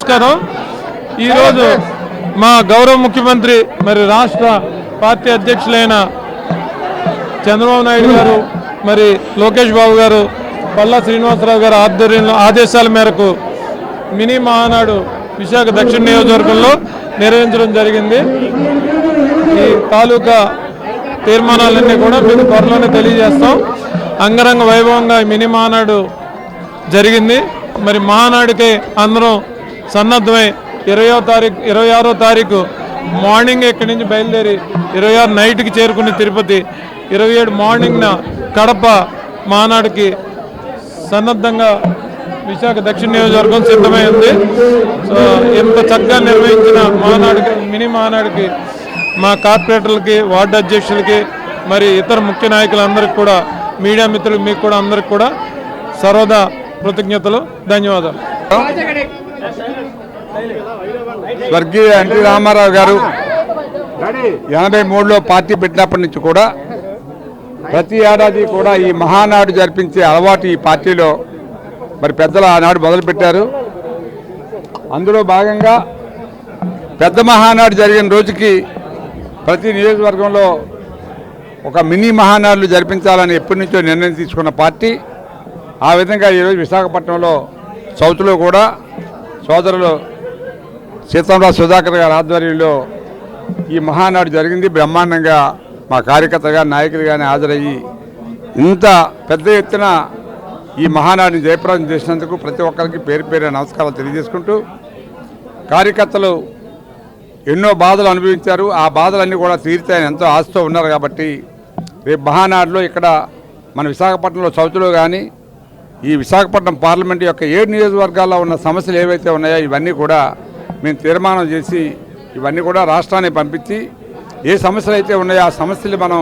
నమస్కారం. ఈరోజు మా గౌరవ ముఖ్యమంత్రి మరి రాష్ట్ర పార్టీ అధ్యక్షులైన చంద్రబాబు నాయుడు గారు మరి లోకేష్ బాబు గారు పల్లా శ్రీనివాసరావు గారు ఆధ్వర్యంలో ఆదేశాల మేరకు మినీ మహానాడు విశాఖ దక్షిణ నియోజకవర్గంలో నిర్వహించడం జరిగింది. ఈ తాలూకా తీర్మానాలన్నీ కూడా మీకు త్వరలోనే తెలియజేస్తాం. అంగరంగ వైభవంగా మినీ మహానాడు జరిగింది. మరి మహానాడుకి అందరం సన్నద్ధమై 26వ తారీఖు మార్నింగ్ ఇక్కడి నుంచి బయలుదేరి 26 నైట్కి చేరుకుని తిరుపతి, 27 మార్నింగ్న కడప మహానాడుకి సన్నద్ధంగా విశాఖ దక్షిణ నియోజకవర్గం సిద్ధమై ఉంది. సో ఎంత చక్కగా నిర్వహించిన మహానాడుకి మినీ మహానాడుకి మా కార్పొరేటర్లకి, వార్డు అధ్యక్షులకి, మరి ఇతర ముఖ్య నాయకులందరికీ కూడా, మీడియా మిత్రులకు, మీకు కూడా అందరికి కూడా సర్వదా కృతజ్ఞతలు, ధన్యవాదాలు. స్వర్గీయ ఎన్టీ రామారావు గారు 83లో పార్టీ పెట్టినప్పటి నుంచి కూడా ప్రతి ఏడాది కూడా ఈ మహానాడు జరిపించే అలవాటు ఈ పార్టీలో మరి పెద్దలు ఆనాడు మొదలుపెట్టారు. అందులో భాగంగా పెద్ద మహానాడు జరిగిన రోజుకి ప్రతి నియోజకవర్గంలో ఒక మినీ మహానాడులు జరిపించాలని ఎప్పటి నుంచో నిర్ణయం తీసుకున్న పార్టీ. ఆ విధంగా ఈరోజు విశాఖపట్నంలో సౌత్లో కూడా సోదరులు సీతంరాజు సుధాకర్ గారి ఆధ్వర్యంలో ఈ మహానాడు జరిగింది. బ్రహ్మాండంగా మా కార్యకర్తగా, నాయకులు కానీ హాజరయ్యి ఇంత పెద్ద ఎత్తున ఈ మహానాడిని జయప్రదం చేసినందుకు ప్రతి ఒక్కరికి పేరు పేరు నమస్కారాలు తెలియజేసుకుంటూ, కార్యకర్తలు ఎన్నో బాధలు అనుభవించారు. ఆ బాధలన్నీ కూడా తీర్చాయని ఎంతో ఆశతో ఉన్నారు. కాబట్టి రేపు మహానాడులో ఇక్కడ మన విశాఖపట్నంలో సౌత్లో కానీ ఈ విశాఖపట్నం పార్లమెంటు యొక్క 7 నియోజకవర్గాల్లో ఉన్న సమస్యలు ఏవైతే ఉన్నాయో ఇవన్నీ కూడా మేము తీర్మానం చేసి ఇవన్నీ కూడా రాష్ట్రానికి పంపించి ఏ సమస్యలు అయితే ఉన్నాయో ఆ సమస్యలు మనం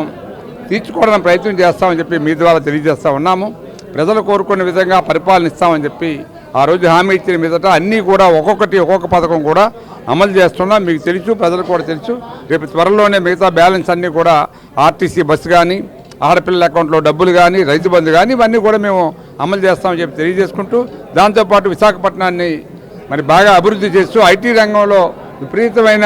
తీర్చుకోవడానికి ప్రయత్నం చేస్తామని చెప్పి మీ ద్వారా తెలియజేస్తూ ఉన్నాము. ప్రజలు కోరుకునే విధంగా పరిపాలన ఇస్తామని చెప్పి ఆ రోజు హామీ ఇచ్చిన మీదట అన్నీ కూడా ఒక్కొక్క పథకం కూడా అమలు చేస్తున్నాం. మీకు తెలుసు, ప్రజలకు కూడా తెలుసు. రేపు త్వరలోనే మిగతా బ్యాలెన్స్ అన్నీ కూడా ఆర్టీసీ బస్సు కానీ, ఆడపిల్లల అకౌంట్లో డబ్బులు కానీ, రైతు బంధు కానీ ఇవన్నీ కూడా మేము అమలు చేస్తామని చెప్పి తెలియజేసుకుంటూ, దాంతోపాటు విశాఖపట్నాన్ని మరి బాగా అభివృద్ధి చేస్తూ ఐటీ రంగంలో విపరీతమైన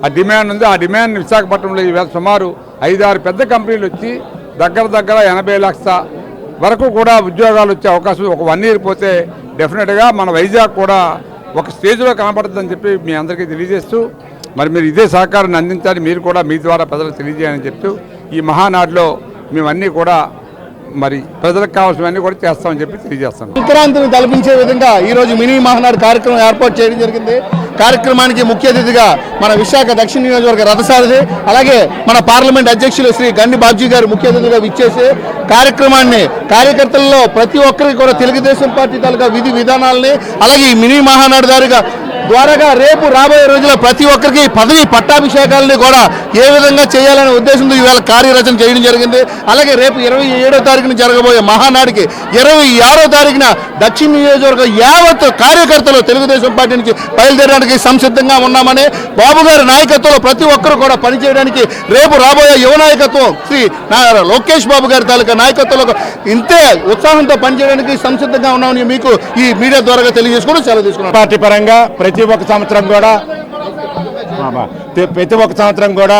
ఆ డిమాండ్ ఉంది. ఆ డిమాండ్ విశాఖపట్నంలో ఈవేళ సుమారు 5-6 పెద్ద కంపెనీలు వచ్చి దగ్గర 80 లక్షల వరకు కూడా ఉద్యోగాలు వచ్చే అవకాశం ఒక 1 ఇయర్ పోతే డెఫినెట్గా మన వైజాగ్ కూడా ఒక స్టేజ్లో కనపడుతుందని చెప్పి మీ అందరికీ తెలియజేస్తూ, మరి మీరు ఇదే సహకారాన్ని అందించాలి, మీరు కూడా మీ ద్వారా ప్రజలకు తెలియజేయాలని చెప్తూ ఈ మహానాడులో మేమన్నీ కూడా మరి ప్రజలకు కావాల్సినవన్నీ కూడా చేస్తామని చెప్పి తెలియజేస్తాం. సంక్రాంతిని తలపించే విధంగా ఈరోజు మినీ మహానాడు కార్యక్రమం ఏర్పాటు చేయడం జరిగింది. కార్యక్రమానికి ముఖ్య అతిథిగా మన విశాఖ దక్షిణ నియోజకవర్గ రథసారథి, అలాగే మన పార్లమెంట్ అధ్యక్షులు శ్రీ గండి బాబ్జీ గారు ముఖ్య అతిథిగా విచ్చేసి కార్యక్రమాన్ని కార్యకర్తల్లో ప్రతి ఒక్కరికి కూడా తెలుగుదేశం పార్టీ తాలూకా విధి విధానాలని, అలాగే ఈ మినీ మహానాడు ద్వారాగా రేపు రాబోయే రోజుల్లో ప్రతి ఒక్కరికి పదవి పట్టాభిషేకాలని కూడా ఏ విధంగా చేయాలనే ఉద్దేశంతో ఈవేళ కార్యరచన చేయడం జరిగింది. అలాగే రేపు 27వ తారీఖున జరగబోయే మహానాడికి 26వ తారీఖున దక్షిణ నియోజకవర్గ యావత్ కార్యకర్తలు తెలుగుదేశం పార్టీ నుంచి బయలుదేరడానికి సంసిద్ధంగా ఉన్నామని, బాబు గారి నాయకత్వంలో ప్రతి ఒక్కరు కూడా పనిచేయడానికి రేపు రాబోయే యువ నాయకత్వం శ్రీ లోకేష్ బాబు గారి తాలూకా నాయకత్వంలో ఇంతే ఉత్సాహంతో పనిచేయడానికి సంసిద్ధంగా ఉన్నామని మీకు ఈ మీడియా ద్వారా తెలియజేసుకుని సెలవు తీసుకున్నాం. పార్టీ పరంగా ప్రతి ఒక్క సంవత్సరం కూడా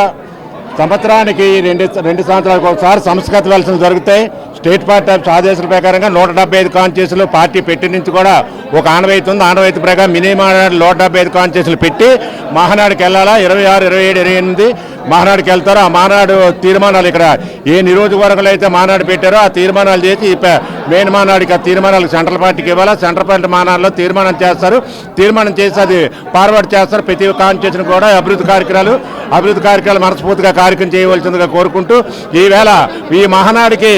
సంవత్సరానికి రెండు సంవత్సరాలకు ఒకసారి సంస్కృత వెల్సలు జరుగుతాయి. స్టేట్ పార్టీ ఆఫ్ ఆదేశాల ప్రకారంగా 175 కాన్స్టిట్యూన్సీలు పార్టీ పెట్టి నుంచి కూడా ఒక ఆనవాయితీ ఉంది. ఆనవాయితీ ప్రకారం మినీ మహానాడు 175 కాన్స్టిట్యూన్సీలు పెట్టి మహానాడుకి వెళ్ళాలా. 26, 27, 28 మహానాడుకి వెళ్తారు. ఆ మహానాడు తీర్మానాలు ఇక్కడ ఏ నియోజకవర్గంలో అయితే మహానాడు పెట్టారో ఆ తీర్మానాలు చేసి మెయిన్ మహానాడుకి ఆ తీర్మానాలు సెంట్రల్ పార్టీకి ఇవ్వాలా. సెంట్రల్ పార్టీ మహానాడులో తీర్మానం చేస్తారు. తీర్మానం చేసి అది ఫార్వర్డ్ చేస్తారు. ప్రతి కాన్స్టిట్యూషన్ కూడా అభివృద్ధి కార్యక్రమాలు మనస్ఫూర్తిగా కార్యక్రమం చేయవలసిందిగా కోరుకుంటూ, ఈవేళ ఈ మహానాడికి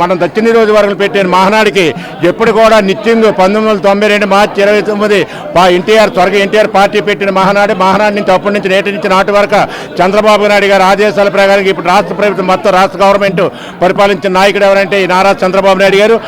మనం దక్షిణ నియోజకవర్గం పెట్టిన మహానాడికి ఎప్పుడు కూడా నిత్యంగా 1992 మార్చి 29 ఎన్టీఆర్ పార్టీ పెట్టిన మహానాడు నుంచి అప్పటి నుంచి నేటి నుంచి నాటి వరకు చంద్రబాబు నాయుడు గారి ఆదేశాల ప్రకారం ఇప్పుడు రాష్ట్ర ప్రభుత్వం మొత్తం రాష్ట్ర గవర్నమెంట్ పరిపాలించిన నాయకుడు ఎవరంటే ఈ నారా చంద్రబాబు నాయుడు గారు.